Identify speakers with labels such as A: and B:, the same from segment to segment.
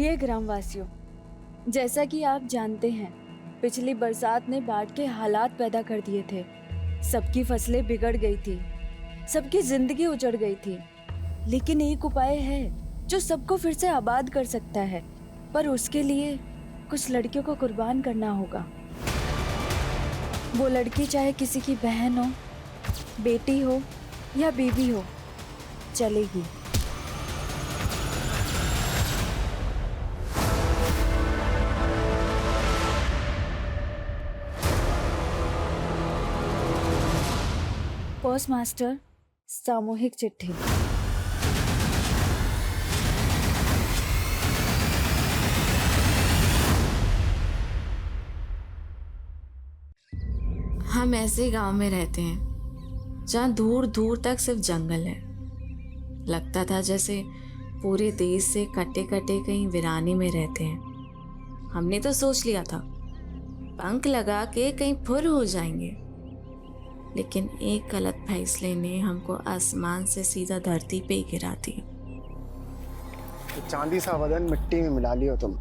A: प्रिय ग्रामवासियों, जैसा कि आप जानते हैं, पिछली बरसात ने बाढ़ के हालात पैदा कर दिए थे। सबकी फसलें बिगड़ गई थी, सबकी जिंदगी उजड़ गई थी। लेकिन एक उपाय है जो सबको फिर से आबाद कर सकता है, पर उसके लिए कुछ लड़कियों को कुर्बान करना होगा। वो लड़की चाहे किसी की बहन हो, बेटी हो या बीवी हो, चलेगी। पोस्ट मास्टर सामूहिक चिट्ठी।
B: हम ऐसे गांव में रहते हैं जहाँ दूर दूर तक सिर्फ जंगल है। लगता था जैसे पूरे देश से कटे कटे कहीं वीरानी में रहते हैं। हमने तो सोच लिया था पंख लगा के कहीं फुर हो जाएंगे, लेकिन एक गलत फैसले ने हमको आसमान से सीधा धरती पे ही गिरा दिया।
C: तो चांदी सा बदन मिट्टी में मिला लियो तुम।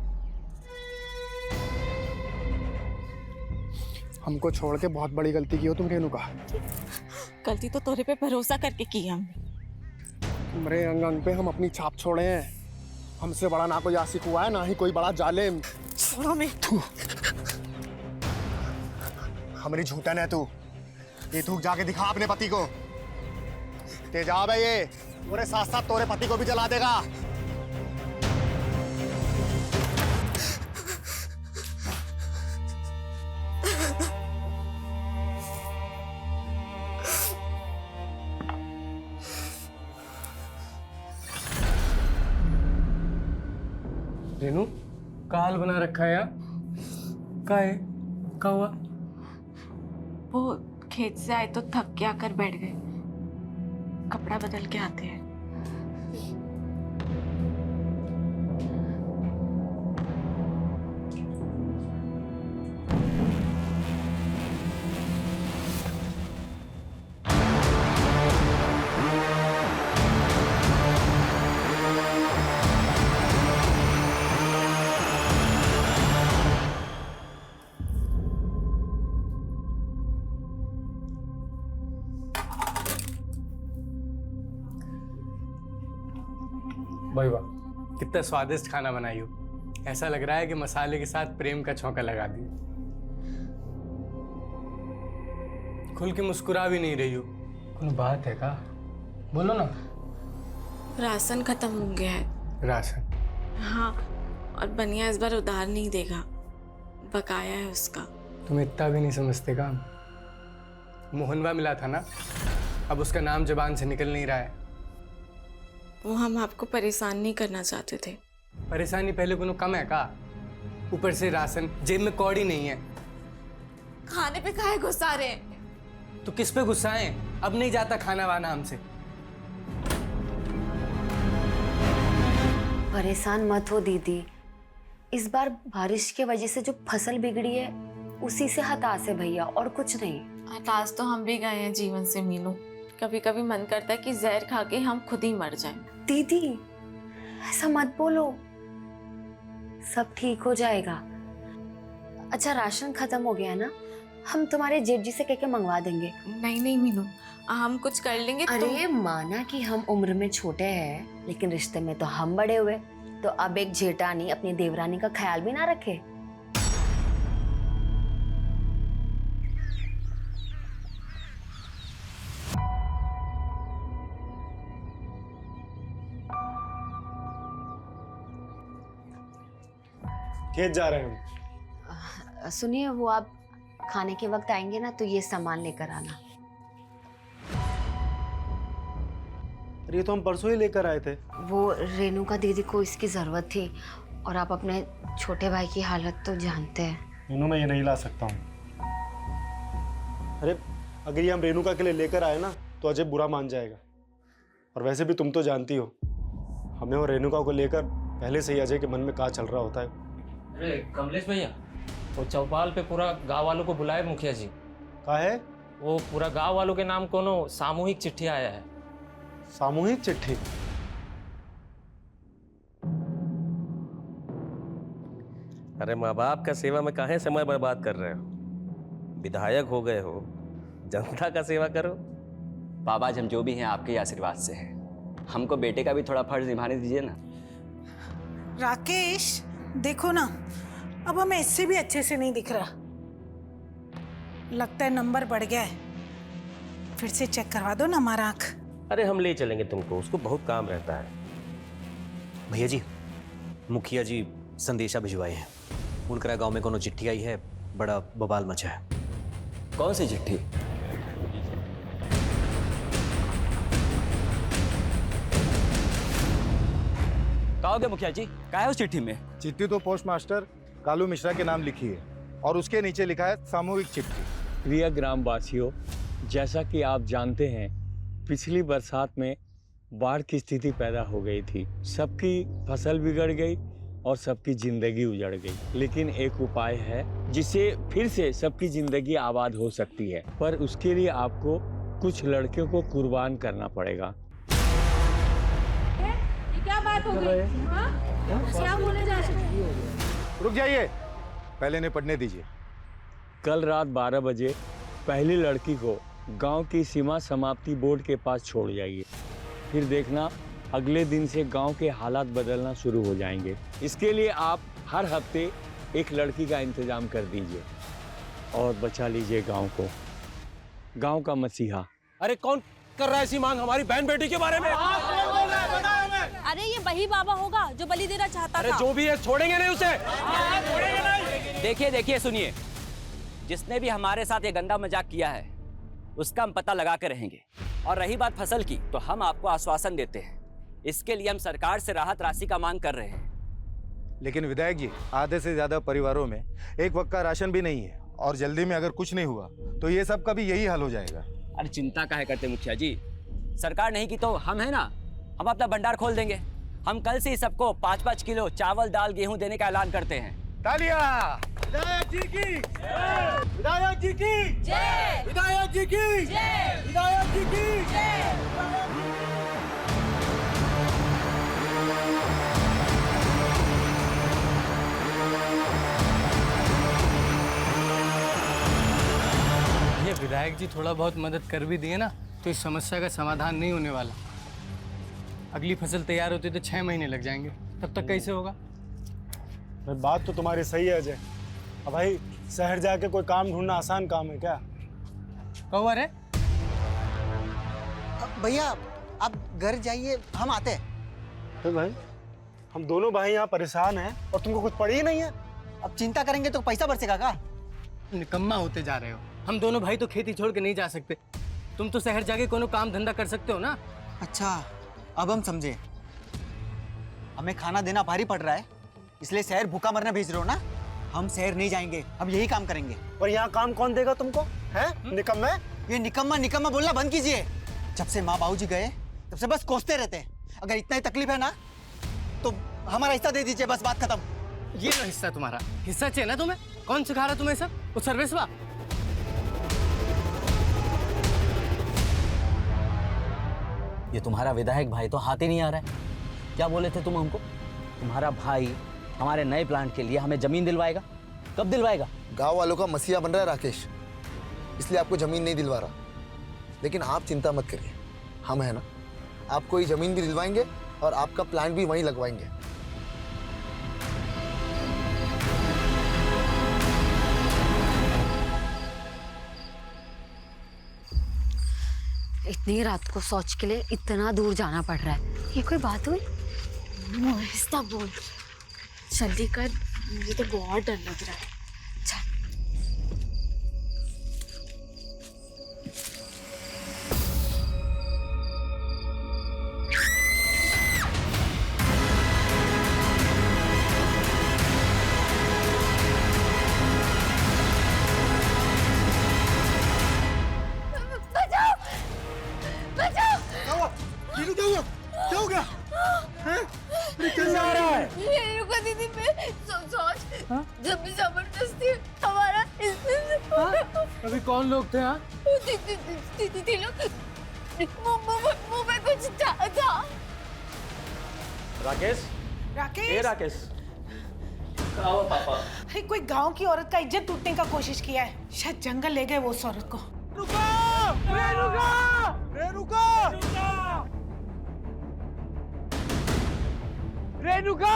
C: हमको छोड़ के बहुत बड़ी गलती की हो तुम रेणुका।
D: गलती तो तोरे पे भरोसा करके की हमने।
C: तुम्हारे अंग अंग पे हम अपनी छाप छोड़े हैं। हमसे बड़ा ना कोई आशिक हुआ है, ना ही कोई बड़ा जालिम।
D: छोड़ो मैं।
C: हमारी झूठन है तू। ये तू जाके दिखा अपने पति को। तेजाब है ये, पूरे साथ साथ तोरे पति को भी जला देगा।
E: रेनू, का हाल बना रखा है यार? का है? का हुआ?
B: वो खेत से आए तो थक के आकर बैठ गए। कपड़ा बदल के आते हैं।
E: भाई वाह, कितना स्वादिष्ट खाना बनाई हो। ऐसा लग रहा है कि मसाले के साथ प्रेम का छौंका लगा दिया। खुल के मुस्कुरा भी नहीं रही हो। कोई बात है का? बोलो ना।
B: राशन खत्म हो गया है।
E: राशन?
B: हाँ, और बनिया इस बार उधार नहीं देगा, बकाया है उसका।
E: तुम इतना भी नहीं समझते का? मोहनवा मिला था ना, अब उसका नाम जुबान से निकल नहीं रहा है।
B: वो हम आपको परेशान नहीं करना चाहते थे।
E: परेशानी पहले कोनो कम है का? ऊपर से राशन, जेब में कौड़ी नहीं है।
B: खाने पे काहे गुस्सा रहे हैं?
E: तो किस पे गुस्सा है? अब नहीं जाता खाना वाना हमसे।
F: परेशान मत हो दीदी, इस बार बारिश की वजह से जो फसल बिगड़ी है उसी से हताश है भैया, और कुछ नहीं।
B: हताश तो हम भी गए हैं जीवन से मीनू। कभी कभी मन करता है कि जहर खा के हम खुद ही मर जाएं।
F: दीदी ऐसा मत बोलो, सब ठीक हो जाएगा। अच्छा, राशन खत्म हो गया ना, हम तुम्हारे जेठ जी से कह के मंगवा देंगे।
B: नहीं नहीं मीनू, हम कुछ कर लेंगे।
F: अरे माना कि हम उम्र में छोटे हैं, लेकिन रिश्ते में तो हम बड़े हुए, तो अब एक जेठानी अपनी देवरानी का ख्याल भी ना रखे।
C: खेत जा रहे हैं।
F: सुनिए, वो आप खाने के वक्त आएंगे ना तो ये सामान लेकर आना।
C: अरे ये तो हम परसों ही लेकर आए थे।
F: वो रेणुका दीदी को इसकी जरूरत थी, और आप अपने छोटे भाई की हालत तो जानते हैं।
C: रेनू, मैं ये नहीं ला सकता हूँ। अरे अगर ये हम रेणुका के लिए लेकर आए ना तो अजय बुरा मान जाएगा, और वैसे भी तुम तो जानती हो हमें और रेणुका को लेकर पहले से ही अजय के मन में क्या चल रहा होता है।
G: अरे कमलेश भैया, वो चौपाल पे पूरा गांव वालों को बुलाए मुखिया जी।
C: का है?
G: वो पूरा गांव वालों के नाम कोनो सामूहिक चिट्ठी आया है।
C: सामूहिक चिट्ठी?
H: अरे माँ बाप का सेवा में काहे समय बर्बाद कर रहे हो? विधायक हो गए हो, जनता का सेवा करो।
I: बाबा हम जो भी हैं आपके ही आशीर्वाद से हैं। हमको बेटे का भी थोड़ा फर्ज निभाने दीजिए ना।
J: राकेश देखो ना, अब हमें इससे भी अच्छे से नहीं दिख रहा। लगता है नंबर बढ़ गया है। फिर से चेक करवा दो ना हमारा आँख।
H: अरे हम ले चलेंगे तुमको, उसको बहुत काम रहता है।
K: भैया जी, मुखिया जी संदेशा भिजवाए हैं। उनकरा गांव में कोनो चिट्ठी आई है, बड़ा बवाल मचा है।
I: कौन सी चिट्ठी? कहोगे मुखिया जी, क्या है उस चिट्ठी में?
L: चिट्ठी तो पोस्ट मास्टर कालू मिश्रा के नाम लिखी है और उसके नीचे लिखा है सामूहिक चिट्ठी।
M: प्रिय ग्रामवासियों, जैसा कि आप जानते हैं, पिछली बरसात में बाढ़ की स्थिति पैदा हो गई थी। सबकी फसल बिगड़ गई और सबकी जिंदगी उजड़ गई। लेकिन एक उपाय है जिससे फिर से सबकी जिंदगी आबाद हो सकती है, पर उसके लिए आपको कुछ लड़कियों को कुर्बान करना पड़ेगा।
J: ये क्या बात हो गई? क्या बोले जा रहे?
L: रुक जाइए, पहले इन्हें पढ़ने दीजिए।
M: कल रात 12 बजे पहली लड़की को गांव की सीमा समाप्ति बोर्ड के पास छोड़ जाइए। फिर देखना अगले दिन से गांव के हालात बदलना शुरू हो जाएंगे। इसके लिए आप हर हफ्ते एक लड़की का इंतजाम कर दीजिए और बचा लीजिए गांव को, गांव का मसीहा।
H: अरे कौन कर रहा है ऐसी मांग हमारी बहन बेटी के बारे में?
D: अरे ये वही बाबा होगा जो बलि देना चाहता
H: अरे
D: था।
H: जो भी है छोड़ेंगे नहीं उसे।
I: देखिए देखिए सुनिए, जिसने भी हमारे साथ ये गंदा मजाक किया है उसका हम पता लगा के रहेंगे। और रही बात फसल की, तो हम आपको आश्वासन देते हैं, इसके लिए हम सरकार से राहत राशि का मांग कर रहे हैं।
L: लेकिन विधायक जी, आधे से ज्यादा परिवारों में एक वक्त का राशन भी नहीं है और जल्दी में अगर कुछ नहीं हुआ तो ये सब का भी यही हाल हो जाएगा।
I: अरे चिंता काहे करते मुखिया जी, सरकार नहीं की तो हम है ना, हम अपना भंडार खोल देंगे। हम कल से ही सबको 5-5 किलो चावल दाल गेहूं देने का ऐलान करते हैं।
L: तालियां! विधायक जी की जय! विधायक जी की जय! विधायक जी की जय! विधायक जी की जय!
E: ये विधायक जी थोड़ा बहुत मदद कर भी दिए ना तो इस समस्या का समाधान नहीं होने वाला। अगली फसल तैयार होती तो 6 महीने लग जाएंगे, तब तक कैसे होगा?
C: भाई बात तो तुम्हारी सही है अजय। अब भाई शहर जाके कोई काम ढूंढना आसान काम है क्या?
E: कौन है?
N: भैया आप घर जाइए, हम आते हैं।
C: तो भाई हम दोनों भाई यहाँ परेशान हैं और तुमको कुछ पड़ी ही नहीं है।
N: अब चिंता करेंगे तो पैसा बरसेगा का?
E: निकम्मा होते जा रहे हो। हम दोनों भाई तो खेती छोड़ के नहीं जा सकते। तुम तो शहर जाके कोनो काम धंधा कर सकते हो ना।
N: अच्छा, अब हम समझे। हमें खाना देना भारी पड़ रहा है, इसलिए शहर भूखा मरना भेज रहे हो ना? हम शहर नहीं जाएंगे, हम यही काम करेंगे।
C: और यहाँ काम कौन देगा तुमको? हैं? निकम्मे?
N: ये निकम्मा निकम्मा बोलना बंद कीजिए। जब से माँ बाबूजी गए तब से बस कोसते रहते हैं। अगर इतना ही तकलीफ है ना तो हमारा हिस्सा दे दीजिए, बस बात खत्म।
E: ये लो हिस्सा तुम्हारा। हिस्सा चाहिए ना तुम्हें? कौन सिखा रहा तुम्हें सब? वो सर्वेसवा?
K: ये तुम्हारा विधायक भाई तो हाथ ही नहीं आ रहा है। क्या बोले थे तुम हमको? तुम्हारा भाई हमारे नए प्लांट के लिए हमें जमीन दिलवाएगा। कब दिलवाएगा?
O: गांव वालों का मसीहा बन रहा है राकेश, इसलिए आपको जमीन नहीं दिलवा रहा। लेकिन आप चिंता मत करिए, हम है ना, आपको ये जमीन भी दिलवाएंगे और आपका प्लांट भी वहीं लगवाएंगे।
F: इतनी रात को शौच के लिए इतना दूर जाना पड़ रहा है, ये कोई बात हुई?
D: आहिस्ता बोल, जल्दी कर, मुझे तो बहुत डर लग रहा है।
L: क्या हो गया? कैसे आ रहा है?
D: रुको दीदी, मैं सोच जब भी जबरदस्ती हमारा
E: अभी कौन लोग थे? हाँ
D: दीदी लोग मुंह में कुछ था।
H: राकेश,
J: राकेश,
H: ए राकेश, आओ पापा।
J: अरे कोई गांव की औरत का इज्जत टूटने का कोशिश किया है, शायद जंगल ले गए वो उस औरत को।
L: रुको! रेणुका! रेणुका! रेणुका!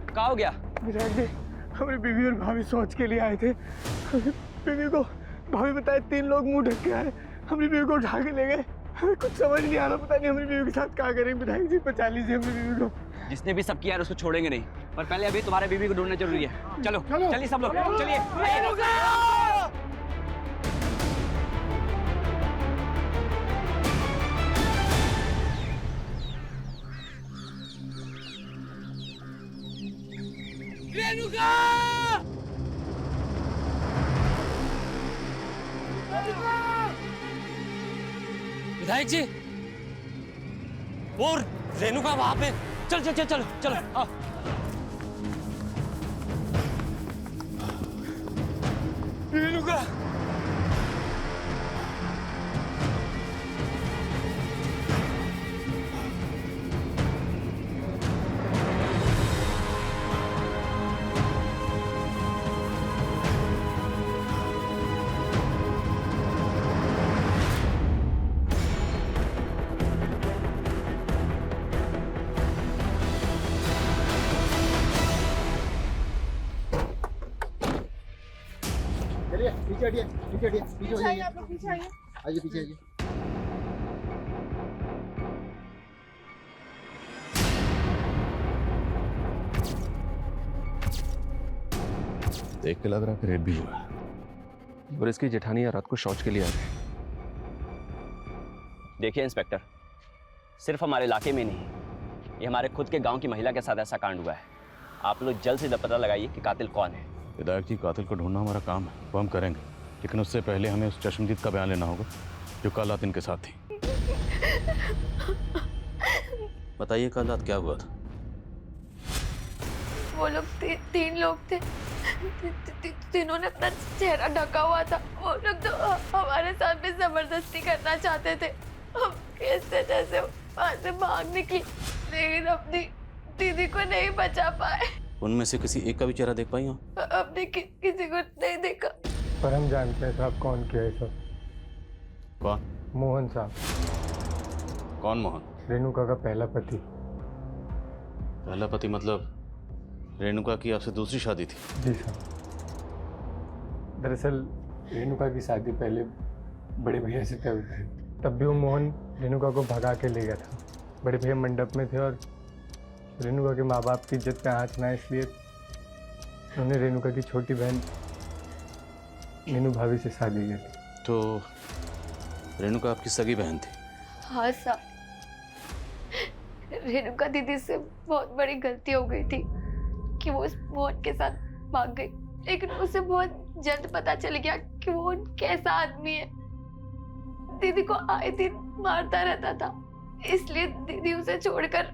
I: क्या हो गया?
L: विधायक जी, हमारी बीवी और भाभी सोच के लिए आए थे। बीवी को भाभी बताए 3 लोग मुंह ढक के आए, हमारी बीवी को उठा के ले गए। हमें कुछ समझ नहीं आ रहा, पता नहीं हमारी बीवी के साथ क्या करेंगे। विधायक जी बचा लीजिए हमारी बीवी को।
I: जिसने भी सब किया है उसको छोड़ेंगे नहीं, पर पहले अभी तुम्हारे बीवी को ढूंढना जरूरी है। चलो चलिए सब लोग, चलिए।
L: रेणुका!
H: विधायक जी, वो रेणुका वहां पे। चल चल चल चलो चलो। हाँ।
L: रेणुका!
O: चलिए पीछे हटिए, पीछे हटिए, पीछे हो जाइए। आइए पीछे आइए।
P: देख के लग रहा है कि रेप भी हुआ और इसकी जेठानी रात को शौच के लिए आ गई।
I: देखिए इंस्पेक्टर, सिर्फ हमारे इलाके में नहीं, ये हमारे खुद के गांव की महिला के साथ ऐसा कांड हुआ है। आप लोग जल्द से जल्द पता लगाइए कि कातिल कौन है।
P: विधायक जी, कातिल को ढूंढना हमारा काम है, वो हम करेंगे, लेकिन उससे पहले हमें उस चश्मदीद का बयान लेना होगा जो कल रात इनके साथ थी। बताइए कल रात क्या हुआ था?
F: वो लोग 3 लोग थे, तीनों ने अपना चेहरा ढका हुआ था। वो लोग तो हमारे साथ भी जबरदस्ती करना चाहते थे। हम कैसे जैसे वहां से भाग निकली, लेकिन अपनी दीदी को नहीं बचा पाए।
P: उनमें से किसी एक का भी चेहरा देख पाई हो?
F: अपने किसी को नहीं देखा।
L: पर हम जानते हैं साहब कौन किया है सब।
P: कौन?
L: मोहन साहब।
P: कौन मोहन?
L: रेणुका का पहला पति।
P: पहला पति मतलब रेणुका की आपसे दूसरी शादी थी?
L: जी साहब। दरअसल रेणुका की शादी पहले बड़े भैया से तय हुई थी, तब भी वो मोहन रेणुका को भगा के ले गया था। बड़े भैया मंडप में थे और रेणुका के माँ बाप की इज्जत पे आँच ना, इसलिए उन्होंने रेणुका की छोटी बहन मीनू भाभी से शादी की।
P: तो रेणुका आपकी सगी बहन थी?
F: हाँ साहब, रेणुका दीदी से बहुत बड़ी गलती हो गई थी कि वो उस मोहन के साथ भाग गई, लेकिन उसे बहुत जल्द पता चल गया कि वो कैसा आदमी है। दीदी को आए दिन मारता रहता था, इसलिए दीदी उसे छोड़कर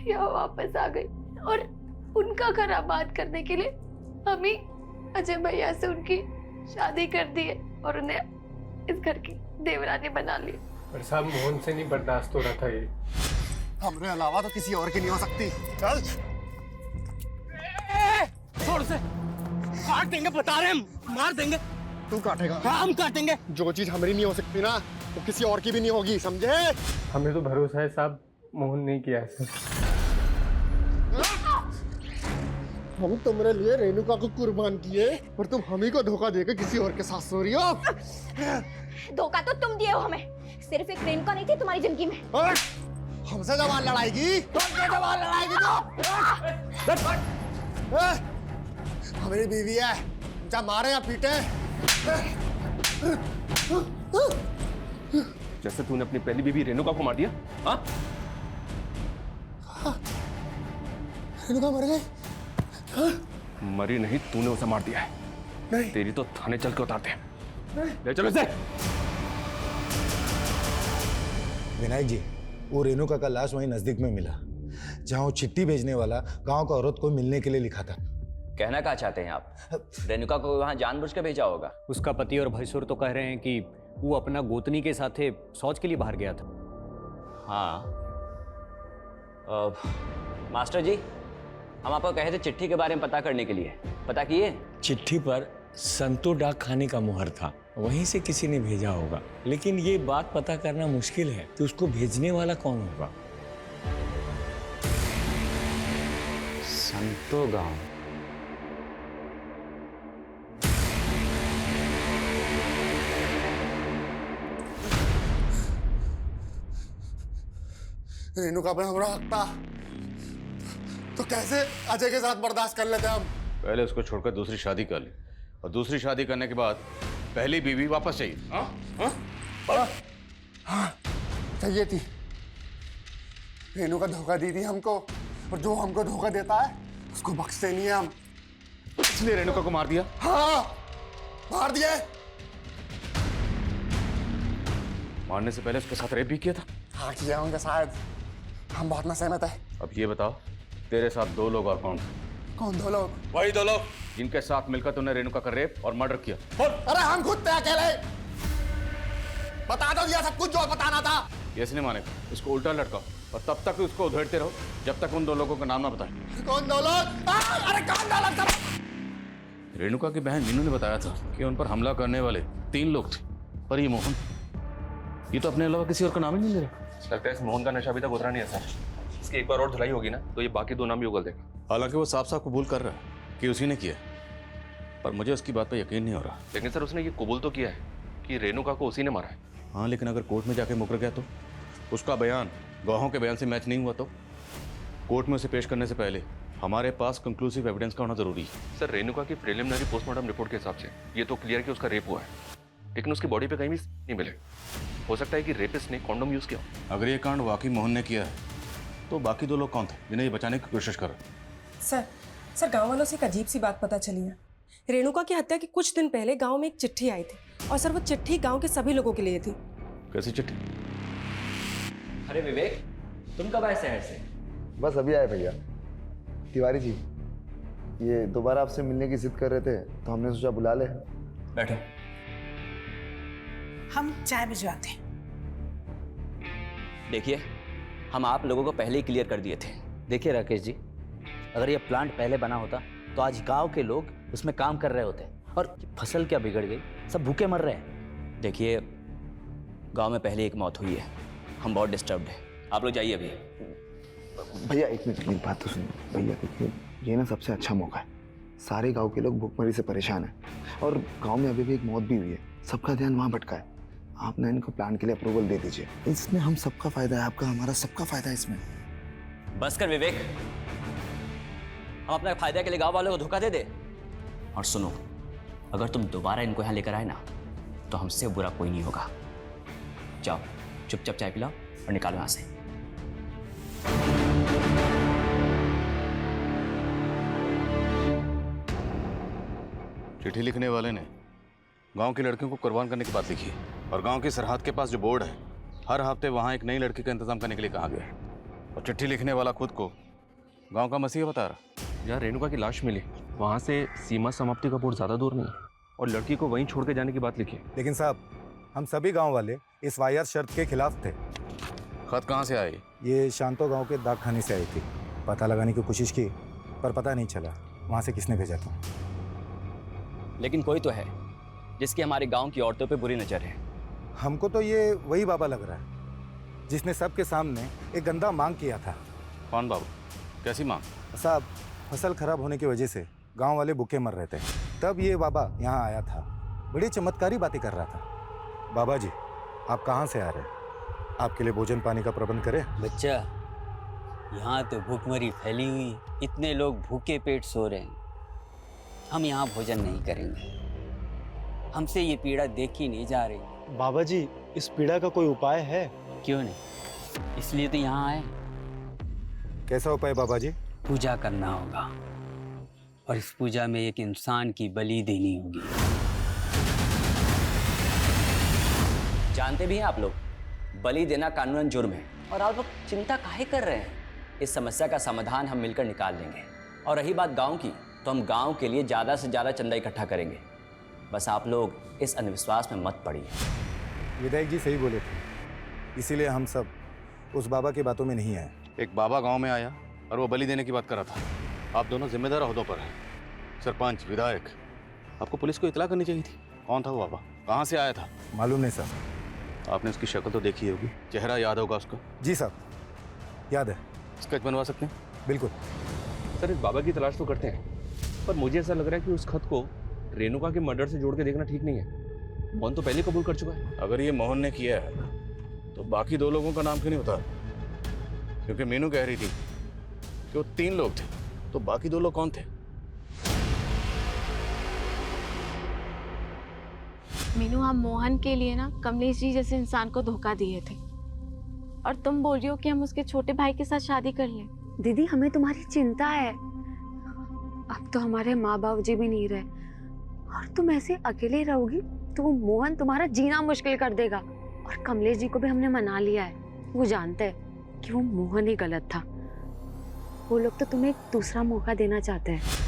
F: यहाँ वापस आ गई और उनका घर आबाद करने के लिए हम ही अजय भैया से उनकी शादी कर दी है और उन्हें इस घर की देवरानी बना ली।
L: पर साहब मोहन से नहीं बर्दाश्त हो रहा था ये।
O: हमरे अलावा तो किसी और की नहीं हो सकती। चल
L: छोड़ से, काट देंगे, बता रहे हम, मार देंगे।
O: तू काटेगा?
L: हाँ हम काटेंगे।
O: जो चीज हमारी नहीं हो सकती ना, वो किसी और की भी नहीं होगी, समझे?
L: हमें तो भरोसा है साहब, मोहन नहीं किया है।
O: हम तुम्हारे लिए रेणुका को कुर्बान किए, पर तुम हमी को धोखा देकर किसी और के साथ सो रही हो।
Q: धोखा तो तुम दिए हो हमें, सिर्फ एक रेणुका नहीं थी तुम्हारी जिंदगी में।
O: हमसे जवान लड़ाएगी? तुमसे जवान लड़ाएगी तो? हमारी बीवी है, जब मारे या पीटे।
P: जैसे तूने अपनी पहली बीवी रेणुका को मार दिया। हाँ?
O: रेणुका मर गई?
P: मरी नहीं, तूने उसे मार दिया है। नहीं। तेरी तो थाने चल के उतारते हैं। ले चलो इसे।
R: विनायक जी, वो रेणुका का लाश वहीं नजदीक में मिला, जहां वो चिट्ठी भेजने वाला गांव का औरत को मिलने के लिए लिखा था।
I: कहना क्या चाहते हैं आप? रेणुका को वहां जानबूझ के भेजा होगा।
S: उसका पति और भैंसुर तो कह रहे हैं कि वो अपना गोतनी के साथ शौच के लिए बाहर गया था।
I: हाँ, मास्टर जी, हम आपको कहे थे चिट्ठी के बारे में पता करने के लिए। पता किए?
M: चिट्ठी पर संतो डाक खाने का मुहर था, वहीं से किसी ने भेजा होगा। लेकिन ये बात पता करना मुश्किल है कि उसको भेजने वाला कौन होगा।
S: संतो गांव।
O: रेणुका पे हमरा हक था, तो कैसे अजय के साथ बर्दाश्त कर लेते हम?
P: पहले उसको छोड़कर दूसरी शादी कर ली, और दूसरी शादी करने के बाद पहली बीवी वापस चाहिए।
O: हाँ, चाहिए थी। रेणुका धोखा दी थी हमको, और जो हमको धोखा देता है उसको बख्शते नहीं है हम।
P: इसलिए रेणुका को मार दिया?
O: हाँ, मार दिया।
P: मारने से पहले उसके साथ रेप भी किया था?
O: हाँ, किया होंगे शायद, हम बहुत न सहमत है।
P: अब ये बताओ, तेरे साथ दो लोग और कौन थे?
O: कौन दो लोग?
P: वही दो लोग जिनके साथ मिलकर तूने रेणुका का रेप और मर्डर किया।
O: अरे हम खुद थे अकेले। बता दो दिया सब कुछ जो बताना था।
P: ये इसने मानेगा, उसको उल्टा लटकाओ और तब तक उसको उधेड़ते रहो जब तक उन दो लोगों का नाम ना बताए।
O: कौन दो लोग? अरे कौन दो लोग?
P: रेणुका की बहन मीनू ने बताया था कि उन पर हमला करने वाले 3 लोग थे, पर ये मोहन, ये तो अपने अलावा किसी और का नाम ही नहीं ले रहा।
H: लगता है इस मोहन का नशा अभी तक उतरा नहीं है सर। इसकी एक बार और धुलाई होगी ना तो ये बाकी 2 नाम भी उगल देगा।
P: हालांकि वो साफ साफ कबूल कर रहा है कि उसी ने किया, पर मुझे उसकी बात पर यकीन नहीं हो रहा।
H: लेकिन सर उसने ये कबूल तो किया है कि रेणुका को उसी ने मारा है।
P: हाँ, लेकिन अगर कोर्ट में जाके मुकर गया तो? उसका बयान गवाहों के बयान से मैच नहीं हुआ तो? कोर्ट में उसे पेश करने से पहले हमारे पास कंक्लूसिव एविडेंस का होना जरूरी है।
H: सर रेणुका की प्रिलिमिनरी पोस्टमार्टम रिपोर्ट के हिसाब से ये तो क्लियर कि उसका रेप हुआ है, लेकिन उसकी बॉडी पे कहीं भी नहीं मिले। हो सकता है कि रेपिस्ट ने कॉन्डोम यूज किया।
P: अगर ये कांड वाकई मोहन ने किया है तो बाकी 2 लोग कौन थे जिन्हें ये बचाने की कोशिश कर रहे?
T: सर गांव वालों से एक अजीब सी बात पता चली है। रेणुका की हत्या के कुछ दिन पहले गांव में एक चिट्ठी आई थी, और सर वो चिट्ठी गांव के सभी लोगों के लिए थी।
P: कैसी चिट्ठी?
I: अरे विवेक, तुम कब आए शहर से?
O: बस अभी आए भैया। तिवारी जी, ये दोबारा आपसे मिलने की जिद कर रहे थे तो हमने सोचा बुला ले।
I: बैठो।
J: हम चाय भिजवाते हैं।
I: देखिए, हम आप लोगों को पहले ही क्लियर कर दिए थे।
K: देखिए राकेश जी, अगर ये प्लांट पहले बना होता तो आज गांव के लोग उसमें काम कर रहे होते, और फसल क्या बिगड़ गई, सब भूखे मर रहे हैं।
I: देखिए, गांव में पहले एक मौत हुई है, हम बहुत डिस्टर्ब्ड हैं। आप लोग जाइए अभी।
O: भैया एक मिनट, मेरी बात तो सुनिए। भैया देखिए, ये ना सबसे अच्छा मौका है। सारे गांव के लोग भूखमरी से परेशान हैं, और गांव में अभी भी एक मौत भी हुई है। सबका ध्यान वहाँ भटका है। आप ना इनको प्लान के लिए अप्रूवल दे दीजिए। इसमें हम सबका फायदा है, आपका, हमारा, सबका फायदा है इसमें।
I: बस कर विवेक, हम अपने फायदे के लिए गांव वालों को धोखा दे दे। और सुनो, अगर तुम दोबारा इनको यहाँ लेकर आए ना तो हमसे बुरा कोई नहीं होगा। जाओ, चुपचाप चाय पिलाओ और निकालो यहाँ से।
P: चिट्ठी लिखने वाले ने गांव की लड़कियों को कुर्बान करने की बात लिखी है, और गांव की सरहद के पास जो बोर्ड है, हर हफ्ते वहां एक नई लड़की का इंतजाम करने के लिए कहा गया है। और चिट्ठी लिखने वाला खुद को गांव का मसीहा बता रहा।
H: यार रेणुका की लाश मिली, वहाँ से सीमा समाप्ति का बोर्ड ज़्यादा दूर नहीं है, और लड़की को वहीं छोड़ के जाने की बात लिखी है।
R: लेकिन साहब, हम सभी गांव वाले इस वाहियात शर्त के खिलाफ थे।
P: खत कहाँ से आई?
R: ये शांतो गांव के डाक खाने से आई थी। पता लगाने की कोशिश की, पर पता नहीं चला वहाँ से किसने भेजा था।
I: लेकिन कोई तो है जिसकी हमारे गांव की औरतों पे बुरी नजर है।
R: हमको तो ये वही बाबा लग रहा है जिसने सबके सामने एक गंदा मांग किया था।
P: कौन बाबू? कैसी मांग?
R: साहब, फसल खराब होने की वजह से गांव वाले भूखे मर रहे थे, तब ये बाबा यहाँ आया था। बड़ी चमत्कारी बातें कर रहा था। बाबा जी, आप कहाँ से आ रहे हैं? आपके लिए भोजन पानी का प्रबंध करें?
U: बच्चा, यहाँ तो भूखमरी फैली हुई, इतने लोग भूखे पेट सो रहे हैं। हम यहाँ भोजन नहीं करेंगे, हमसे ये पीड़ा देखी नहीं जा रही।
C: बाबा जी, इस पीड़ा का कोई उपाय है?
U: क्यों नहीं, इसलिए तो यहाँ आए।
R: कैसा उपाय बाबा जी?
U: पूजा करना होगा, और इस पूजा में एक इंसान की बलि देनी होगी।
I: जानते भी हैं आप लोग, बलि देना कानूनन जुर्म है, और आप लोग चिंता काहे कर रहे हैं? इस समस्या का समाधान हम मिलकर निकाल लेंगे। और रही बात गांव की, तो हम गांव के लिए ज़्यादा से ज़्यादा चंदा इकट्ठा करेंगे। बस आप लोग इस अंधविश्वास में मत पड़िए।
R: विधायक जी सही बोले थे, इसीलिए हम सब उस बाबा की बातों में नहीं आए।
P: एक बाबा गांव में आया और वो बलि देने की बात कर रहा था। आप दोनों जिम्मेदार ओहदों पर हैं, सरपंच, विधायक। आपको पुलिस को इतला करनी चाहिए थी। कौन था वो बाबा, कहाँ से आया था?
R: मालूम नहीं सर।
P: आपने उसकी शक्ल तो देखी होगी, चेहरा याद होगा उसका?
R: जी साहब, याद है।
P: स्केच बनवा सकते हैं?
R: बिल्कुल
H: सर, इस बाबा की तलाश तो करते हैं, पर मुझे ऐसा लग रहा है कि उस खत को रेणुका के मर्डर से जोड़ के देखना ठीक नहीं है। मोहन तो पहले कबूल कर चुका है।
P: अगर ये मोहन ने किया है तो बाकी 2 लोगों का नाम क्यों नहीं बता? क्योंकि मीनू कह रही थी कि वो 3 लोग थे, तो बाकी 2 लोग कौन थे?
F: मीनू, हम मोहन के लिए ना कमलेश जी जैसे इंसान को धोखा दिए थे, और तुम बोल रही हो कि हम उसके छोटे भाई के साथ शादी कर लें।
D: दीदी, हमें तुम्हारी चिंता है। अब तो हमारे माँ बाप जी भी नहीं रहे, और तुम ऐसे अकेले रहोगी तो वो मोहन तुम्हारा जीना मुश्किल कर देगा। और कमलेश जी को भी हमने मना लिया है, वो जानते हैं कि वो मोहन ही गलत था। वो लोग तो तुम्हें एक दूसरा मौका देना चाहते हैं।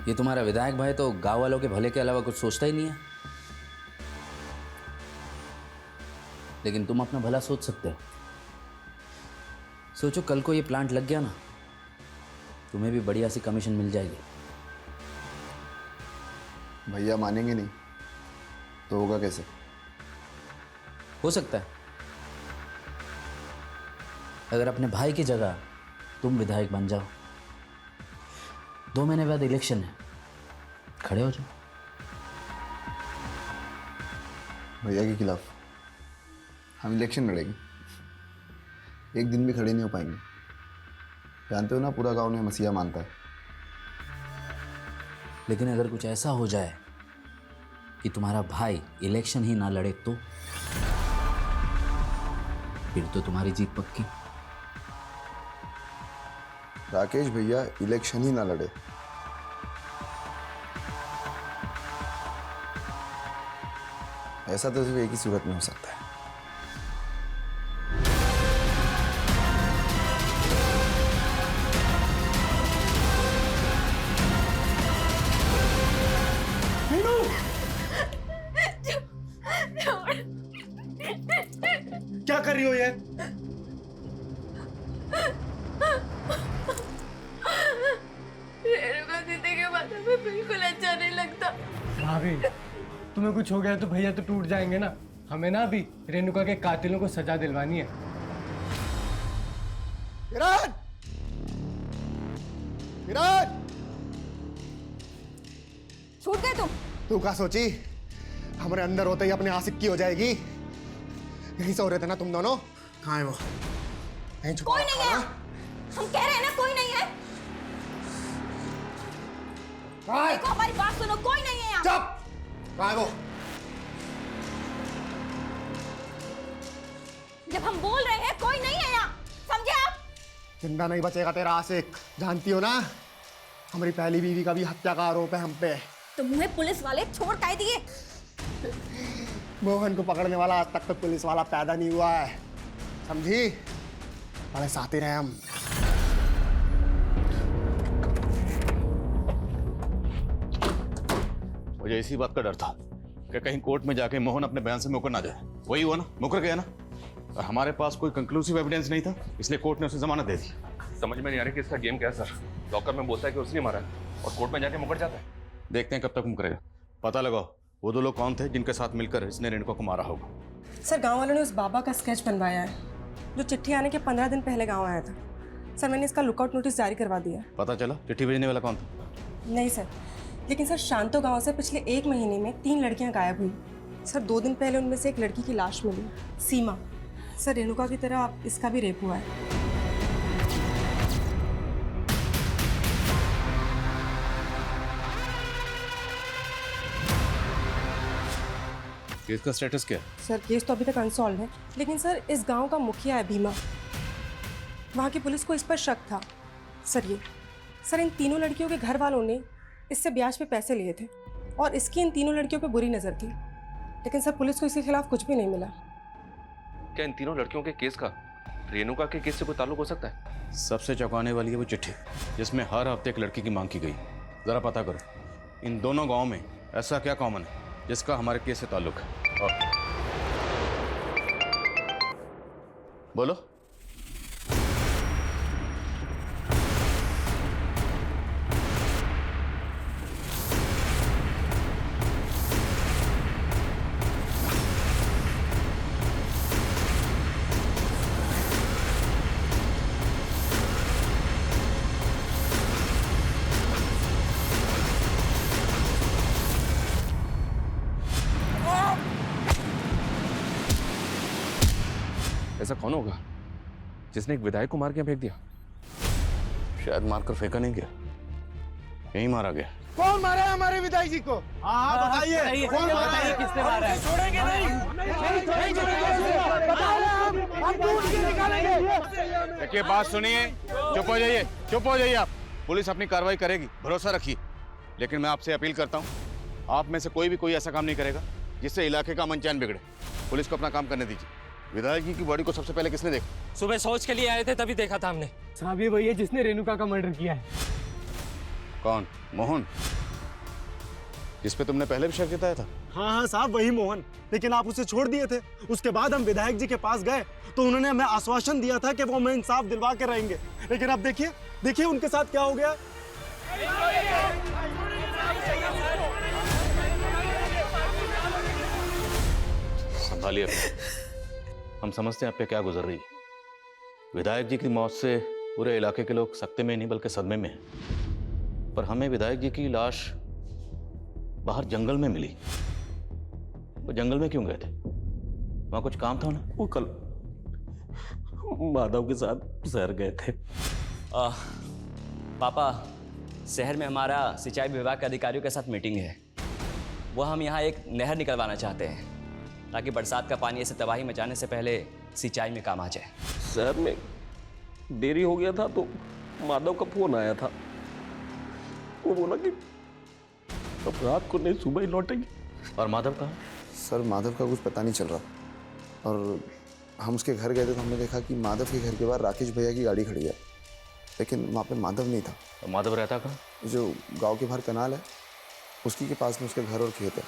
K: ये तुम्हारा विधायक भाई तो गांव वालों के भले के अलावा कुछ सोचता ही नहीं है। लेकिन तुम अपना भला सोच सकते हो। सोचो कल को ये प्लांट लग गया ना, तुम्हें भी बढ़िया सी कमीशन मिल जाएगी।
O: भैया मानेंगे नहीं तो होगा कैसे?
K: हो सकता है अगर अपने भाई की जगह तुम विधायक बन जाओ। 2 महीने बाद इलेक्शन है, खड़े हो जाओ।
O: भैया के खिलाफ हम इलेक्शन लड़ेंगे, एक दिन भी खड़े नहीं हो पाएंगे। जानते हो ना, पूरा गांव ने मसीहा मानता है।
K: लेकिन अगर कुछ ऐसा हो जाए कि तुम्हारा भाई इलेक्शन ही ना लड़े तो फिर तो तुम्हारी जीत पक्की।
O: राकेश भैया इलेक्शन ही ना लड़े, ऐसा तो सिर्फ एक ही सूरत में हो सकता है।
C: क्या कर रही हो ये?
F: रेणुका दीदी के माथे पे बिल्कुल अच्छा नहीं लगता।
E: भाभी, तुम्हें कुछ हो गया तो भैया तो टूट जाएंगे ना। हमें ना अभी रेणुका के कातिलों को सजा दिलवानी है।
O: किरण! किरण!
Q: छूट गए तुम।
O: तू क्या सोची हमारे अंदर होते ही अपने आशिक की हो जाएगी? यहीं सो रहे थे ना तुम दोनों? कहाँ है वो? यहीं छुपा
Q: कोई नहीं है। हम कह रहे हैं ना, कोई नहीं है। देखो, हमारी बात सुनो, कोई नहीं है यहाँ।
O: चुप! कहाँ है वो?
Q: जब हम बोल रहे हैं कोई नहीं है यहाँ, समझे आप?
O: जिंदा नहीं बचेगा तेरा आशिक। जानती हो ना, हमारी पहली बीवी का भी हत्या का आरोप है हम पे।
Q: तो मुझे पुलिस वाले छोड़ काहे दिए?
O: मोहन को पकड़ने वाला आज तक तो पुलिस वाला पैदा नहीं हुआ है, समझी? बड़े साथी रहे हम।
P: मुझे इसी बात का डर था कि कहीं कोर्ट में जाके मोहन अपने बयान से मुकर ना जाए। वही हुआ ना, मुकर गया ना। और हमारे पास कोई कंक्लूसिव एविडेंस नहीं था, इसलिए कोर्ट ने उसे जमानत दे दी।
H: समझ में नहीं आ रही कि इसका गेम क्या है सर। लॉकर में बोलता है कि उसने मारा है और कोर्ट में जाके मुकर जाता है।
P: देखते हैं कब तक मुकरेगा। पता लगाओ वो 2 लोग कौन थे जिनके साथ मिलकर इसने रेणुका को मारा होगा।
T: सर, गांव वालों ने उस बाबा का स्केच बनवाया है जो चिट्ठी आने के 15 दिन पहले गांव आया था। सर, मैंने इसका लुकआउट नोटिस जारी करवा दिया।
P: पता चला चिट्ठी भेजने वाला कौन था?
T: नहीं सर, लेकिन सर शांतो गांव से पिछले 1 महीने में 3 लड़कियां गायब हुई। सर, 2 दिन पहले उनमें से एक लड़की की लाश मिली, सीमा। सर, रेणुका की तरह इसका भी रेप हुआ है।
P: केस का स्टेटस क्या है?
T: सर केस तो अभी तक अनसॉल्व है, लेकिन सर इस गांव का मुखिया है भीमा, वहाँ की पुलिस को इस पर शक था। सर इन तीनों लड़कियों के घर वालों ने इससे ब्याज पे पैसे लिए थे और इसकी इन तीनों लड़कियों पे बुरी नज़र थी, लेकिन सर पुलिस को इसके खिलाफ कुछ भी नहीं मिला।
H: क्या इन तीनों लड़कियों के केस का रेणुका के केस से कोई ताल्लुक हो सकता है?
P: सबसे चौंकाने वाली है वो चिट्ठी जिसमें हर हफ्ते एक लड़की की मांग की गई। जरा पता करो इन दोनों गांवों में ऐसा क्या कॉमन है जिसका हमारे केस से ताल्लुक है। और बोलो।
H: ऐसा कौन होगा जिसने एक विधायक को मार के फेंक दिया?
P: शायद मारकर फेंका नहीं गया, यही मारा गया।
C: कौन मारा है हमारे विधायक जी को? हाँ बताइए, कौन मारा है?
E: किसने मारा है?
C: छोड़ेंगे नहीं छोड़ेंगे।
P: देखिए बात सुनिए, चुप हो जाइए, चुप हो जाइए आप। पुलिस अपनी कार्रवाई करेगी, भरोसा रखिए। लेकिन मैं आपसे अपील करता हूँ, आप में से कोई ऐसा काम नहीं करेगा जिससे इलाके का अमन चैन बिगड़े। पुलिस को अपना काम करने दीजिए। विधायक जी की बॉडी को सबसे पहले किसने देखा?
E: सुबह शौच के लिए आए थे, तभी देखा था हमने।
L: साहब ये वही है जिसने रेणुका का मर्डर किया है।
P: कौन? मोहन, जिस पे तुमने पहले भी शक जताया था?
C: हाँ साहब वही मोहन, लेकिन आप उसे छोड़ दिए थे। उसके बाद हम विधायक जी के पास गए तो उन्होंने हमें आश्वासन दिया था कि वो हमें इंसाफ दिलवा के रहेंगे, लेकिन अब देखिए उनके साथ क्या हो गया।
P: संभालिए, हम समझते हैं आप पे क्या गुजर रही है। विधायक जी की मौत से पूरे इलाके के लोग सकते में नहीं बल्कि सदमे में हैं। पर हमें विधायक जी की लाश बाहर जंगल में मिली। वो जंगल में क्यों गए थे? वहां कुछ काम था उन्हें?
G: वो कल माधव के साथ शहर गए थे।
I: पापा, शहर में हमारा सिंचाई विभाग के अधिकारियों के साथ मीटिंग है। वो हम यहाँ एक नहर निकलवाना चाहते हैं ताकि बरसात का पानी ऐसे तबाही मचाने से पहले सिंचाई में काम आ जाए।
G: शहर में देरी हो गया था तो माधव का फोन आया था। वो बोला कि अब रात को नहीं, सुबह ही लौटेंगे।
P: और माधव कहाँ?
O: सर माधव का कुछ पता नहीं चल रहा, और हम उसके घर गए थे तो हमने देखा कि माधव के घर के बाहर राकेश भैया की गाड़ी खड़ी है, लेकिन वहाँ पे माधव नहीं था।
P: तो माधव रहता कहाँ?
O: जो गांव के बाहर कनाल है उसकी के पास में उसके घर और खेत है।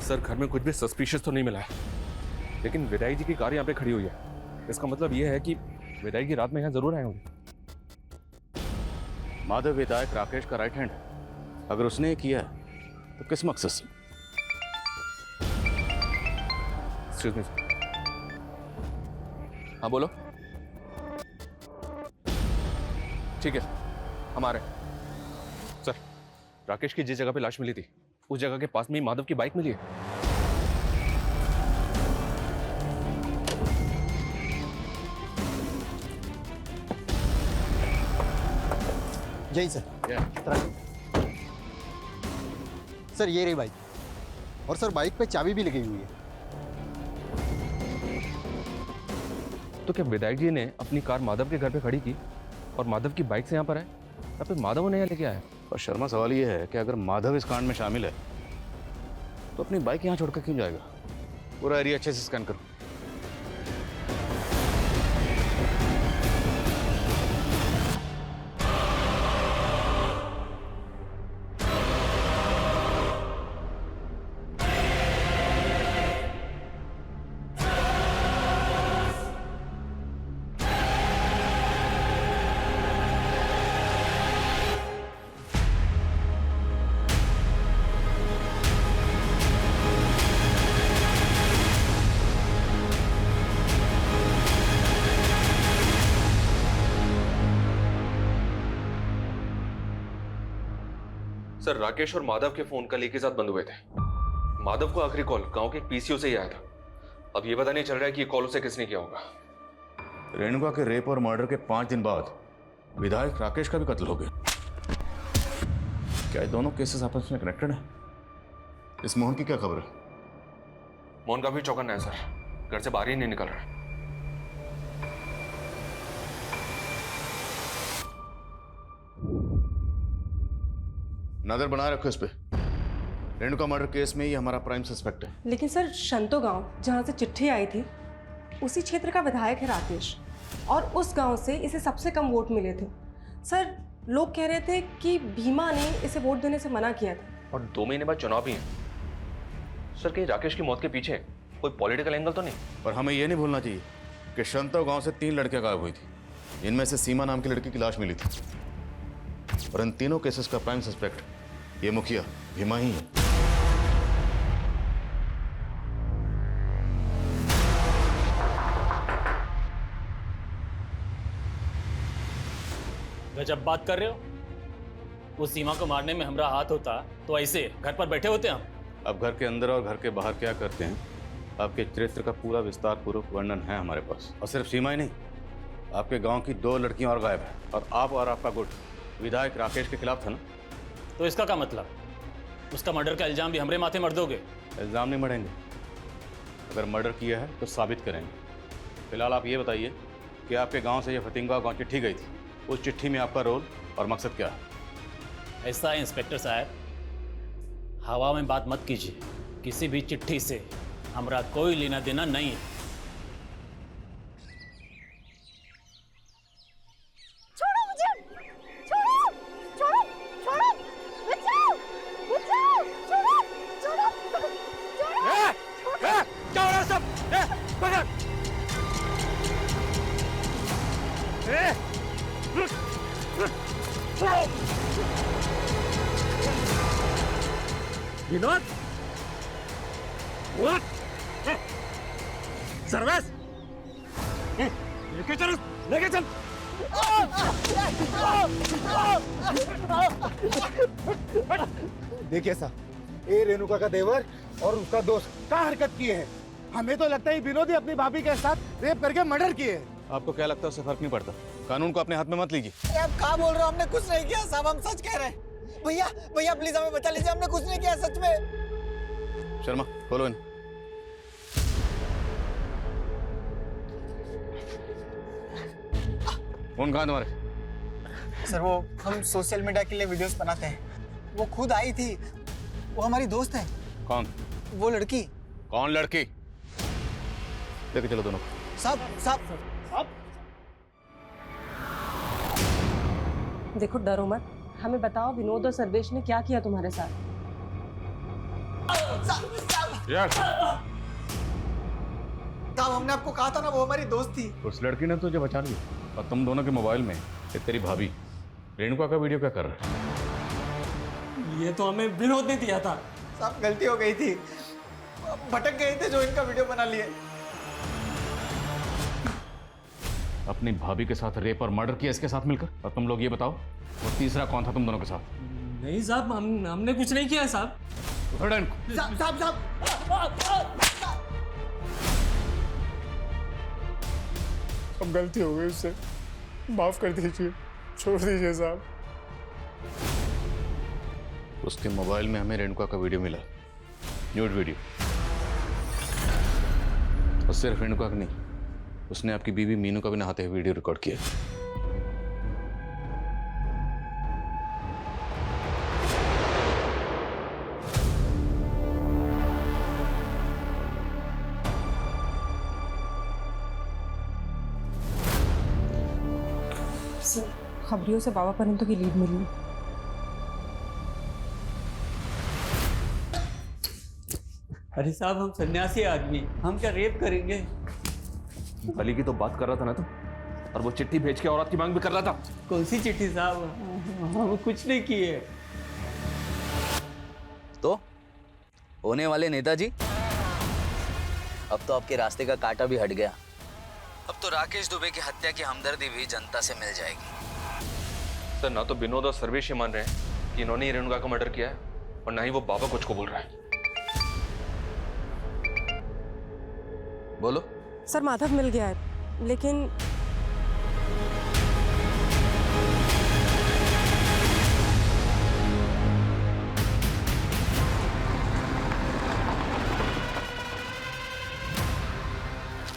H: सर घर में कुछ भी सस्पिशियस तो नहीं मिला है, लेकिन विधायक जी की कार यहाँ पे खड़ी हुई है। इसका मतलब ये है कि विधायक जी रात में यहाँ जरूर आए होंगे।
P: माधव विधायक राकेश का राइट हैंड, अगर उसने ये किया तो किस मकसद से?
H: Excuse me. हाँ बोलो। ठीक है, हम आ रहे हैं। सर, राकेश की जिस जगह पे लाश मिली थी उस जगह के पास में ही माधव की बाइक मिली है।
N: यही सर। सर ये रही बाइक, और सर बाइक पे चाबी भी लगी हुई है।
H: तो क्या विधायक जी ने अपनी कार माधव के घर पे खड़ी की और माधव की बाइक से यहाँ पर आए, या फिर माधव उन्हें यहाँ लेके आया?
P: और शर्मा, सवाल ये है कि अगर माधव इस कांड में शामिल है तो अपनी बाइक यहाँ छोड़कर क्यों जाएगा? पूरा एरिया अच्छे से स्कैन करो।
H: सर राकेश और माधव के फोन कल एक ही साथ बंद हुए थे। माधव को आखिरी कॉल गांव के पीसीओ से ही आया था। अब ये पता नहीं चल रहा है कि ये कॉल उसे किसने किया होगा।
P: रेणुका के रेप और मर्डर के 5 दिन बाद विधायक राकेश का भी कत्ल हो गया। क्या ये दोनों केसेस आपस में कनेक्टेड हैं? इस मोहन की क्या खबर है?
H: मोहन का भी चौकन्ना है सर, घर से बाहर ही नहीं निकल रहा।
P: नजर बनाए रखो इस पे। रेणुका मर्डर केस में ये हमारा प्राइम सस्पेक्ट है।
T: लेकिन सर शंतो गांव जहां से चिट्ठी आई थी उसी क्षेत्र का विधायक है राकेश, और उस गांव से इसे सबसे कम वोट मिले थे। सर लोग कह रहे थे कि भीमा ने इसे वोट देने से मना किया था।
H: और 2 महीने बाद चुनाव भी है। सर कहीं राकेश की मौत के पीछे कोई पॉलिटिकल एंगल तो नहीं?
P: पर हमें यह नहीं भूलना चाहिए कि शंतो गांव से 3 लड़कियां गायब हुई थी। इनमें से सीमा नाम की लड़की की लाश मिली थी, और इन तीनों केसेस का प्राइम सस्पेक्ट ये मुखिया भीमा ही है।
A: गजब बात कर रहे हो। उस सीमा को मारने में हमारा हाथ होता तो ऐसे घर पर बैठे होते हम।
P: अब घर के अंदर और घर के बाहर क्या करते हैं, आपके चरित्र का पूरा विस्तार पूर्वक वर्णन है हमारे पास। और सिर्फ सीमा ही नहीं, आपके गांव की 2 लड़कियां और गायब है, और आप और आपका गुट विधायक राकेश के खिलाफ था ना।
A: तो इसका क्या मतलब? उसका मर्डर का इल्जाम भी हमारे माथे मर दोगे?
P: इल्जाम नहीं मढ़ेंगे, अगर मर्डर किया है तो साबित करेंगे। फिलहाल आप ये बताइए कि आपके गांव से ये फतिंगा गांव चिट्ठी गई थी, उस चिट्ठी में आपका रोल और मकसद क्या है?
A: ऐसा है इंस्पेक्टर साहब, हवा में बात मत कीजिए। किसी भी चिट्ठी से हमारा कोई लेना देना नहीं है।
Q: छोड़ो मुझे, छोड़ो, छोड़ो, छोड़ो, बचाओ, बचाओ, छोड़ो, छोड़ो, छोड़ो।
E: क्या हो रहा है सब? पकड़!
V: विनोद, सर्वेश, लेके चल, लेके चल।
R: देखिए साहब, ये रेणुका का देवर और उसका दोस्त क्या हरकत किए हैं। हमें तो लगता है विनोद ही अपनी भाभी के साथ रेप करके मर्डर किए हैं।
P: आपको क्या लगता है उससे फर्क नहीं पड़ता? कानून को अपने हाथ में मत लीजिए।
N: अरे आप क्या बोल रहे हो? हमने कुछ नहीं किया साहब, हम सच कह रहे हैं। भैया भैया प्लीज हमें बचा लीजिए, हमने कुछ नहीं किया सच में।
P: शर्मा खोलो इन। फोन कहाँ तुम्हारे?
N: सर वो हम सोशल मीडिया के लिए वीडियोस बनाते हैं, वो खुद आई थी, वो हमारी दोस्त है।
P: कौन?
N: वो लड़की।
P: कौन लड़की? लेके चलो दोनों।
N: साहब साहब
T: देखो डरो मत, हमें बताओ विनोद और सर्वेश ने क्या किया तुम्हारे साथ?
N: साहब हमने आपको कहा था ना, वो हमारी दोस्त थी।
P: उस लड़की ने तुझे बचा लिया, और तुम दोनों के मोबाइल में ये तेरी भाभी रेणुका का वीडियो क्या कर रहा है?
A: ये तो हमें विनोद ने दिया था।
N: साहब गलती हो गई थी, भटक गए थे जो इनका वीडियो बना लिए।
P: अपनी भाभी के साथ रेप और मर्डर किया इसके साथ मिलकर, और तुम लोग ये बताओ वो तीसरा कौन था तुम दोनों के साथ?
A: नहीं साहब, हमने कुछ नहीं किया साहब।
L: अब गलती हो गई उससे, माफ कर दीजिए, छोड़ दीजिए साहब।
P: उसके मोबाइल में हमें रेणुका का वीडियो मिला, न्यूड वीडियो। और सिर्फ रेणुका का नहीं, उसने आपकी बीवी मीनू का भी नहाते हुए वीडियो रिकॉर्ड किया।
T: खबरियों से बाबा परंतु की लीड मिली।
A: अरे साहब हम सन्यासी आदमी, हम क्या रेप करेंगे?
H: बलि की तो बात कर रहा था ना तुम, और वो चिट्ठी भेज के औरत की मांग भी कर रहा था।
A: कौन सी चिट्ठी साहब? हम कुछ नहीं किए।
K: तो होने वाले नेताजी, अब तो आपके रास्ते का कांटा भी हट गया। अब तो राकेश दुबे की हत्या की हमदर्दी भी जनता से मिल जाएगी।
H: सर ना तो विनोद और सर्वेश ये मान रहे हैं कि इन्होंने ही रेणुका का मर्डर किया है और ना ही वो बाबा कुछ को बोल रहा है।
P: बोलो।
T: सर माधव मिल गया है, लेकिन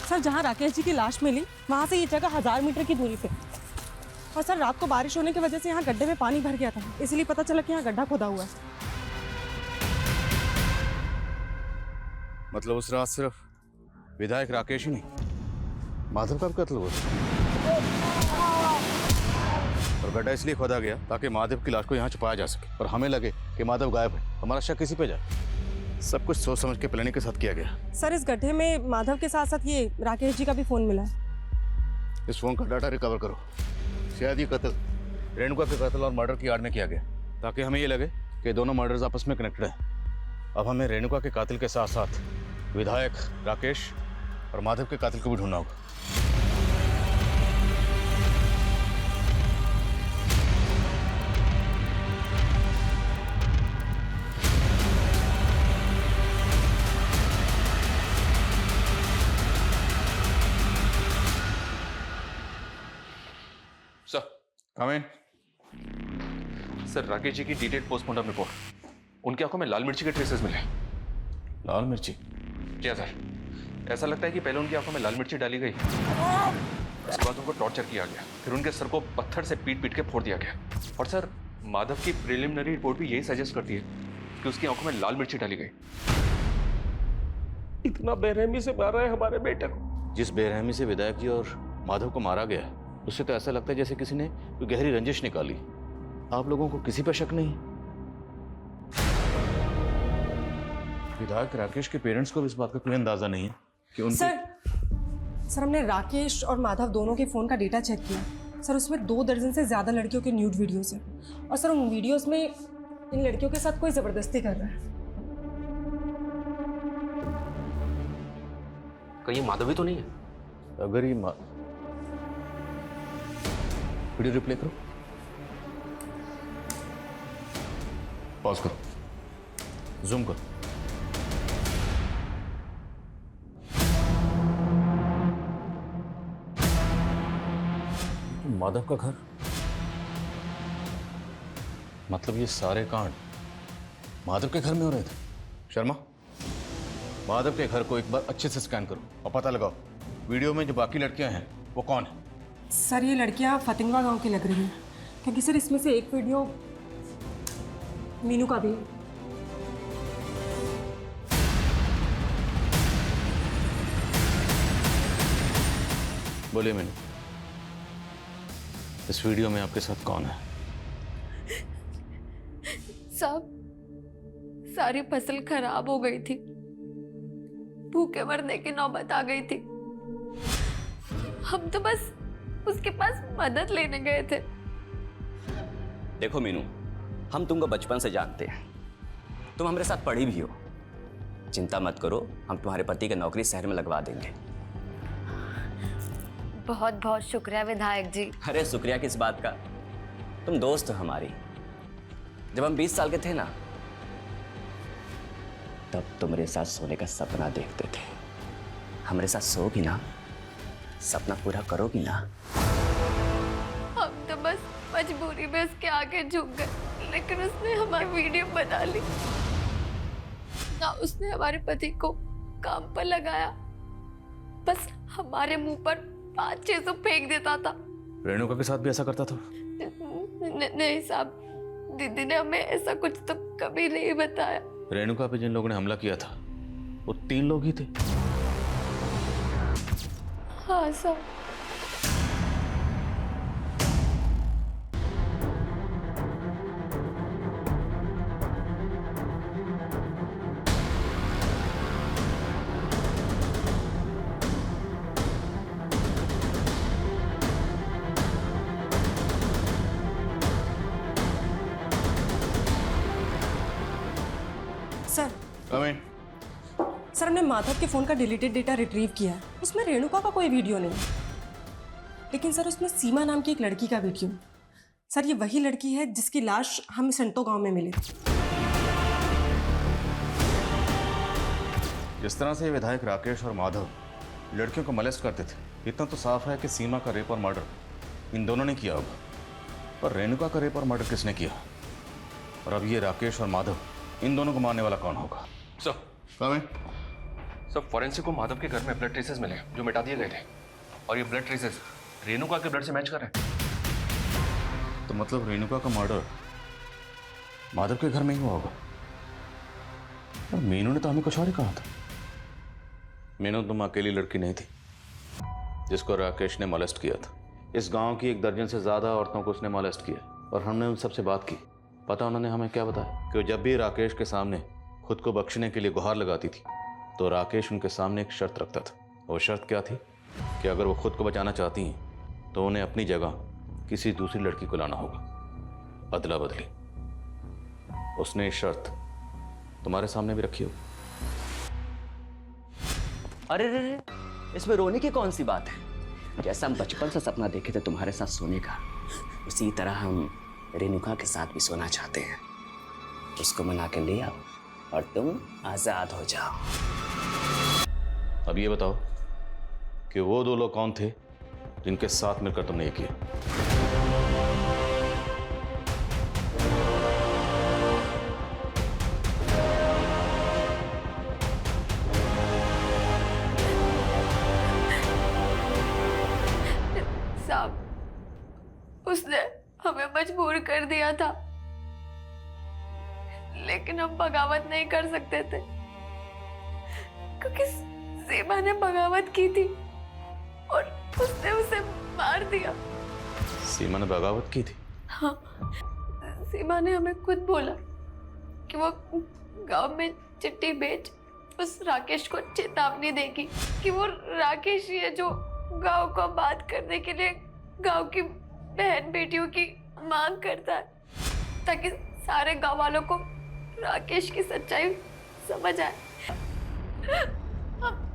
T: सर जहाँ राकेश जी की लाश मिली वहाँ से ये जगह 1000 मीटर की दूरी पे। और सर रात को बारिश होने की वजह से यहाँ गड्ढे में पानी भर गया था, इसलिए पता चला कि यहाँ गड्ढा खोदा हुआ है।
P: मतलब उस रात सिर्फ विधायक राकेश ही नहीं, माधव का भी कत्ल हुआ। और गड्ढा इसलिए खोदा गया ताकि माधव की लाश को यहाँ छुपाया जा सके और हमें लगे कि माधव गायब है, हमारा शक किसी पे जाए। सब कुछ सोच समझ के प्लानिंग के साथ किया गया।
T: सर इस गड्ढे में माधव के साथ साथ ये राकेश जी का भी फोन मिला है।
P: इस फोन का डाटा रिकवर करो। शायद ये कत्ल रेणुका के कत्ल और मर्डर की आड़ में किया गया, ताकि हमें ये लगे कि दोनों मर्डर्स आपस में कनेक्टेड हैं। अब हमें रेणुका के कातिल के साथ साथ विधायक राकेश और माधव के कातिल को भी ढूंढना होगा।
H: सर
P: कम इन।
H: सर राकेश जी की डिटेल्ड पोस्टमार्टम रिपोर्ट, उनकी आंखों में लाल मिर्ची के ट्रेसेस मिले।
P: लाल मिर्ची?
H: क्या सर, ऐसा लगता है कि पहले उनकी आंखों में लाल मिर्ची डाली गई, उसके बाद उनको टॉर्चर किया गया, फिर उनके सर को पत्थर से पीट पीट के फोड़ दिया गया। और सर माधव की प्रिलिमिनरी रिपोर्ट भी यही सजेस्ट करती है कि उसकी आंखों में लाल मिर्ची डाली गई।
G: इतना बेरहमी से मारा है हमारे बेटे को।
P: जिस बेरहमी से विधायक जी और माधव को मारा गया है, उससे तो ऐसा लगता है जैसे किसी ने कोई गहरी रंजिश निकाली। आप लोगों को किसी पर शक नहीं? विधायक राकेश के पेरेंट्स को भी इस बात का कोई अंदाजा नहीं है कि उनको...
T: सर हमने राकेश और माधव दोनों के फोन का डेटा चेक किया। सर उसमें 2 दर्जन से ज्यादा लड़कियों के न्यूड वीडियोस हैं। और सर उन वीडियोस में इन लड़कियों के साथ कोई जबरदस्ती कर रहा है।
H: कहीं ये माधव ही तो नहीं है?
P: अगर ये वीडियो रिप्ले करो, पॉज करो, जूम करो। माधव का घर, मतलब ये सारे कांड माधव के घर में हो रहे थे। शर्मा, माधव के घर को एक बार अच्छे से स्कैन करो और पता लगाओ वीडियो में जो बाकी लड़कियां हैं वो कौन है।
T: सर ये लड़कियां फतिंगवा गांव की लग रही हैं, क्योंकि सर इसमें से एक वीडियो मीनू का भी है।
P: बोलिए मीनू, इस वीडियो में आपके साथ कौन है?
F: साहब सारी फसल खराब हो गई थी, भूखे मरने की नौबत आ गई थी। हम तो बस उसके पास मदद लेने गए थे।
I: देखो मीनू, हम तुमको बचपन से जानते हैं, तुम हमारे साथ पढ़ी भी हो। चिंता मत करो, हम तुम्हारे पति की नौकरी शहर में लगवा देंगे।
D: बहुत बहुत शुक्रिया विधायक जी।
I: अरे शुक्रिया किस बात का, तुम दोस्त हो हमारी। जब हम 20 साल के थे ना, तब तुम्हारे साथ सोने का सपना देखते थे। हमारे साथ सोगी ना, सपना पूरा करोगी ना?
F: हम तो बस मजबूरी में उसके आगे झुक गए, लेकिन उसने हमारी वीडियो बना ली। ना उसने हमारे पति को काम पर लगाया, बस हमारे मुंह पर 5 चीज़ों फेंक देता था।
P: रेणुका के साथ भी ऐसा करता था?
F: नहीं साहब, दीदी ने हमें ऐसा कुछ तो कभी नहीं बताया।
P: रेणुका पे जिन लोगों ने हमला किया था वो 3 लोग ही थे।
F: हाँ साहब।
T: Sir
P: coming.
T: सर हमने माधव के फोन का डिलीटेड डेटा रिट्रीव किया है, उसमें रेणुका का कोई वीडियो नहीं, लेकिन सर उसमें सीमा नाम की एक लड़की का वीडियो। सर ये वही लड़की है जिसकी लाश हम संतो गांव में मिली थी।
P: जिस तरह से ये विधायक राकेश और माधव लड़कियों को मोलेस्ट करते थे, इतना तो साफ है कि सीमा का रेप और मर्डर इन दोनों ने किया होगा, पर रेणुका का रेप और मर्डर किसने किया? और अब ये राकेश और माधव, इन दोनों को मारने वाला कौन होगा?
H: सर फॉरेंसिक को माधव के घर में ब्लड ट्रेसेस मिले जो मिटा दिए गए थे, और ये ब्लड ट्रेसेस रेणुका के ब्लड से मैच कर रहे हैं।
P: तो मतलब रेणुका का मर्डर माधव के घर में ही हुआ होगा। और मीनू ने तो हमें कुछ और ही कहा था। मीनू तुम अकेली लड़की नहीं थी जिसको राकेश ने मोलेस्ट किया था। इस गांव की 1 दर्जन से ज्यादा औरतों को उसने मोलेस्ट किया, और हमने उन सबसे बात की। पता उन्होंने हमें क्या बताया कि जब भी राकेश के सामने खुद को बख्शने के लिए गुहार लगाती थी तो राकेश उनके सामने एक शर्त रखता था। वो शर्त क्या थी कि अगर वो खुद को बचाना चाहती हैं तो उन्हें अपनी जगह किसी दूसरी लड़की को लाना होगा, अदला बदली। उसने ये शर्त तुम्हारे सामने भी रखी हो।
I: अरे रे रे, इसमें रोने की कौन सी बात है? जैसा हम बचपन से सपना देखे थे तुम्हारे साथ सोने का, उसी तरह हम रेणुका के साथ भी सोना चाहते हैं। उसको मना के ले आओ और तुम आजाद हो जाओ।
P: अब ये बताओ कि वो 2 लोग कौन थे जिनके साथ मिलकर तुमने ये किया?
F: साहब, उसने हमें मजबूर कर दिया था, लेकिन हम बगावत नहीं कर सकते थे क्योंकि सीमा ने बगावत की थी और उसने उसे मार दिया।
P: सीमा ने बगावत की थी?
F: हाँ, सीमा ने हमें खुद बोला कि वो गांव में चिट्ठी भेज उस राकेश को चेतावनी देगी कि वो राकेश ही है जो गांव को बात करने के लिए गांव की बहन बेटियों की मांग करता है, ताकि सारे गांव वालों को राकेश की सच्चाई समझ आए।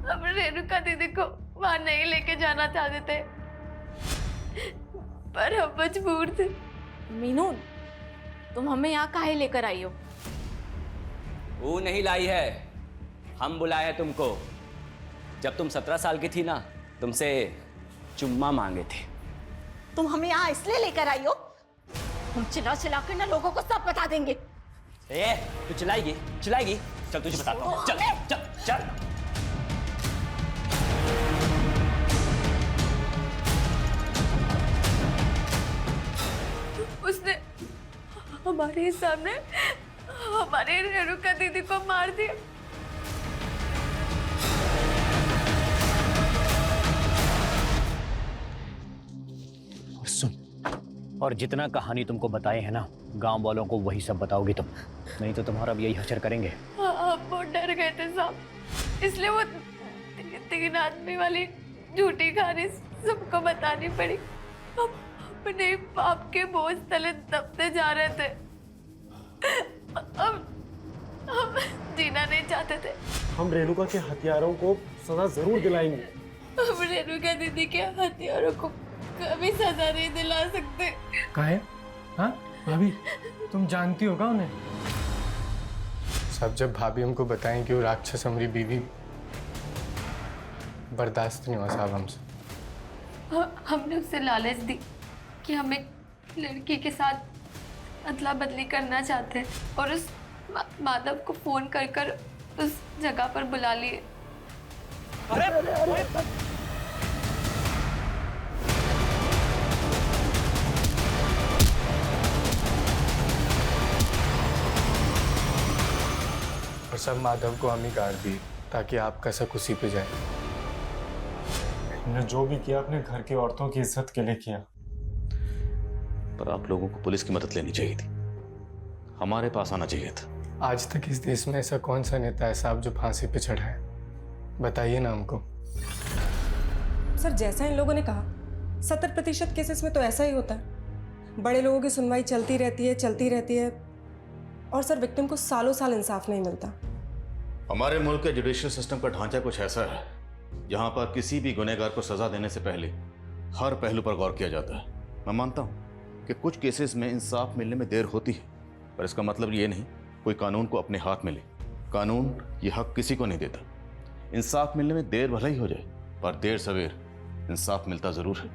F: हम रेणुका दीदी को वहां नहीं लेके जाना चाहते थे, पर हम मजबूर थे।
Q: मीनू, तुम हमें यहाँ काहे लेकर आई हो?
I: वो नहीं लाई है, हम बुलाए हैं तुमको। जब तुम 17 साल की थी ना, तुमसे चुम्मा मांगे थे।
Q: तुम हमें यहाँ इसलिए लेकर आई हो? हम चिल्ला चिल्ला कर ना लोगों को सब बता देंगे।
I: तू चिल्लाएगी? चल तुझे बताता हूँ। चल चल चल।
F: उसने हमारे सामने हमारे रेणुका दीदी को मार दिया।
S: सुन, और जितना कहानी तुमको बताए हैं ना, गांव वालों को वही सब बताओगी तुम, नहीं तो तुम्हारा भी यही हश्र करेंगे।
F: हम बहुत डर गए थे साहब, इसलिए वो 3 आदमी वाली झूठी कहानी सबको बतानी पड़ी। हम अपने पाप के बोझ तले दबते जा रहे थे। हम जीना नहीं चाहते थे।
C: हम रेणुका के हथियारों को सजा जरूर दिलाएंगे।
F: हम रेणुका दीदी के हथियारों को कभी सजा नहीं दिला सकते।
L: काहे? हाँ भाभी, तुम जानती होगा उन्हें? सब जब भाभी हमको बताएं कि वो राक्षस हमारी बीवी, बर्दाश्त नहीं हुआ साहब हमसे।
F: हमने उसे लालच दी कि हम एक लड़की के साथ अदला बदली करना चाहते हैं, और उस माधव को फोन कर कर उस जगह पर बुला लिए।
L: और सब माधव को हम ही काट दिए ताकि आपका शक उसी पे जाए।
C: ने जो भी किया अपने घर की औरतों की इज्जत के लिए किया।
P: पर आप लोगों को पुलिस की मदद लेनी चाहिए थी, हमारे पास आना चाहिए था।
L: आज तक इस देश में ऐसा कौन सा नेता है साहब जो फांसी पे चढ़ा है? बताइए ना हमको।
T: सर जैसा इन लोगों ने कहा, 70% केसेस में तो ऐसा ही होता है। बड़े लोगों की सुनवाई चलती रहती है, और सर विक्टिम को सालों साल इंसाफ नहीं मिलता।
P: हमारे मुल्क के जुडिशियल सिस्टम का ढांचा कुछ ऐसा है जहां पर किसी भी गुनहगार को सजा देने से पहले हर पहलू पर गौर किया जाता है। मैं मानता हूं कि कुछ केसेस में इंसाफ मिलने में देर होती है, पर इसका मतलब ये नहीं कोई कानून को अपने हाथ में ले। कानून ये हक किसी को नहीं देता। इंसाफ मिलने में देर भले ही हो जाए, पर देर सवेर इंसाफ मिलता जरूर है।